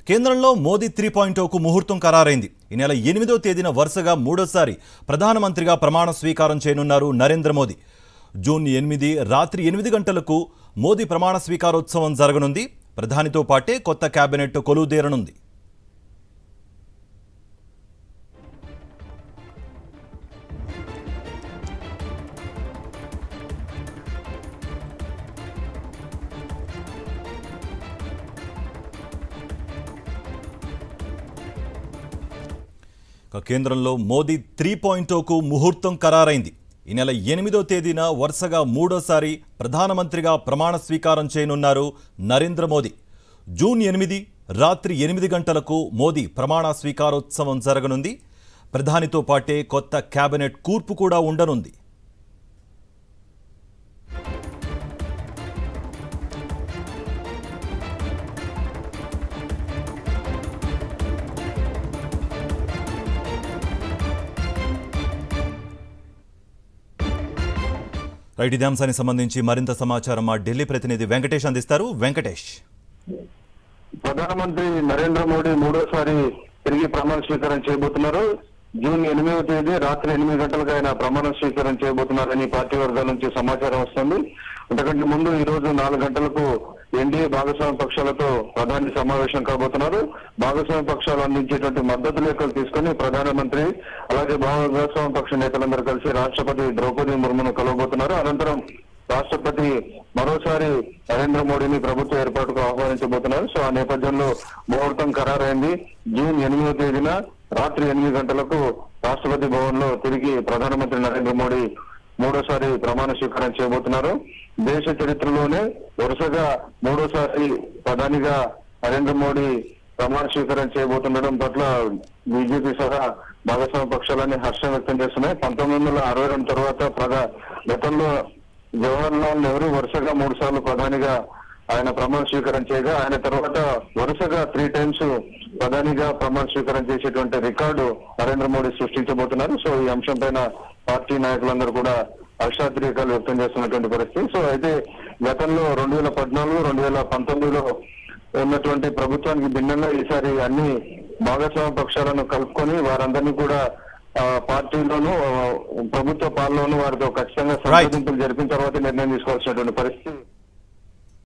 కేంద్రంలో మోదీ 3.0కు ముహూర్తం ఖరారైంది. ఈ నెల 8వ తేదీన వరుసగా మూడోసారి ప్రధానమంత్రిగా ప్రమాణ స్వీకారం చేయనున్నారు నరేంద్ర మోదీ. జూన్ 8 రాత్రి 8 గంటలకు మోదీ ప్రమాణ స్వీకారోత్సవం జరగనుంది. ప్రధానితో పాటే కొత్త కేబినెట్ కొలువుదీరనుంది. కేంద్రంలో మోదీ 3.0కు ముహూర్తం ఖరారైంది. ఈ నెల 8వ తేదీన వరుసగా మూడోసారి ప్రధానమంత్రిగా ప్రమాణ స్వీకారం చేయనున్నారు నరేంద్ర మోదీ. జూన్ 8 రాత్రి 8 గంటలకు మోదీ ప్రమాణ స్వీకారోత్సవం జరగనుంది. ప్రధానితో పాటే కొత్త కేబినెట్ కూర్పు కూడా ఉండనుంది. రైట్, ఇదే అంశానికి సంబంధించి మరింత సమాచారం మా ఢిల్లీ ప్రతినిధి వెంకటేష్ అందిస్తారు. వెంకటేష్, ప్రధానమంత్రి నరేంద్ర మోడీ మూడోసారి తిరిగి ప్రమాణ స్వీకారం చేయబోతున్నారు. జూన్ 8వ తేదీ రాత్రి 8 గంటలకు ఆయన ప్రమాణ స్వీకారం చేయబోతున్నారని పార్టీ వర్గాల నుంచి సమాచారం వస్తుంది. అంతకంటే ముందు ఈ రోజు 4 గంటలకు ఎన్డీఏ భాగస్వామ్య పక్షాలతో ప్రధాని సమావేశం కాబోతున్నారు. భాగస్వామ్య పక్షాలు అందించేటువంటి మద్దతు లేఖలు తీసుకుని ప్రధానమంత్రి అలాగే భాగస్వామ్య పక్ష నేతలందరూ కలిసి రాష్ట్రపతి ద్రౌపది ముర్మును కలవబోతున్నారు. అనంతరం రాష్ట్రపతి మరోసారి నరేంద్ర మోడీని ప్రభుత్వ ఏర్పాటుకు ఆహ్వానించబోతున్నారు. సో ఆ నేపథ్యంలో ముహూర్తం ఖరారైంది. జూన్ 8వ తేదీన రాత్రి 8 గంటలకు రాష్ట్రపతి భవన్ లో తిరిగి ప్రధానమంత్రి నరేంద్ర మోడీ మూడోసారి ప్రమాణ స్వీకారం చేయబోతున్నారు. దేశ చరిత్రలోనే వరుసగా మూడోసారి ప్రధానిగా నరేంద్ర మోడీ ప్రమాణ స్వీకారం చేయబోతుండడం పట్ల బీజేపీ సహా భాగస్వామ్య పక్షాలన్నీ హర్షం వ్యక్తం చేస్తున్నాయి. 1962 తర్వాత గతంలో జవహర్ లాల్ నెహ్రూ వరుసగా 3 సార్లు ప్రధానిగా ఆయన ప్రమాణ స్వీకారం చేయగా ఆయన తర్వాత వరుసగా 3 టైమ్స్ ప్రధానిగా ప్రమాణ స్వీకారం చేసేటువంటి రికార్డు నరేంద్ర మోడీ సృష్టించబోతున్నారు. సో ఈ అంశం పైన పార్టీ నాయకులందరూ కూడా హర్షాతిరేకాలు వ్యక్తం చేస్తున్నటువంటి పరిస్థితి. సో అయితే గతంలో 2014, 2019లో ఉన్నటువంటి ప్రభుత్వానికి భిన్నంగా ఈసారి అన్ని భాగస్వామ్య పక్షాలను కలుపుకొని వారందరినీ కూడా పార్టీలోను ప్రభుత్వ పాలనలోను వారితో ఖచ్చితంగా సంప్రదింపులు జరిపిన తర్వాత నిర్ణయం తీసుకోవాల్సినటువంటి పరిస్థితి